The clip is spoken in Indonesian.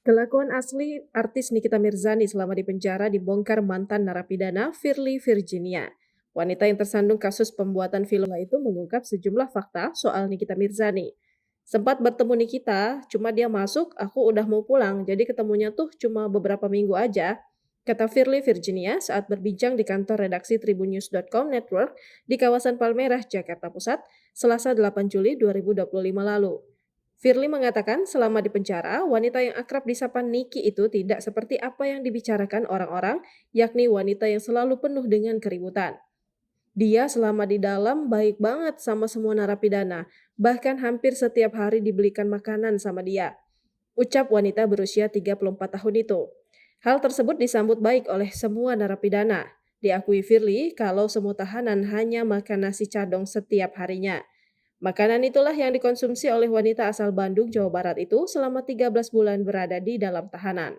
Kelakuan asli artis Nikita Mirzani selama di penjara dibongkar mantan narapidana Firly Virginia. Wanita yang tersandung kasus pembuatan film itu mengungkap sejumlah fakta soal Nikita Mirzani. Sempat bertemu Nikita, cuma dia masuk, aku udah mau pulang, jadi ketemunya tuh cuma beberapa minggu aja. Kata Firly Virginia saat berbincang di kantor redaksi tribunnews.com Network di kawasan Palmerah, Jakarta Pusat, Selasa 8 Juli 2025 lalu. Firly mengatakan selama di penjara, wanita yang akrab disapa Niki itu tidak seperti apa yang dibicarakan orang-orang, yakni wanita yang selalu penuh dengan keributan. Dia selama di dalam baik banget sama semua narapidana, bahkan hampir setiap hari dibelikan makanan sama dia. Ucap wanita berusia 34 tahun itu. Hal tersebut disambut baik oleh semua narapidana. Diakui Firly kalau semua tahanan hanya makan nasi cadong setiap harinya. Makanan itulah yang dikonsumsi oleh wanita asal Bandung, Jawa Barat itu selama 13 bulan berada di dalam tahanan.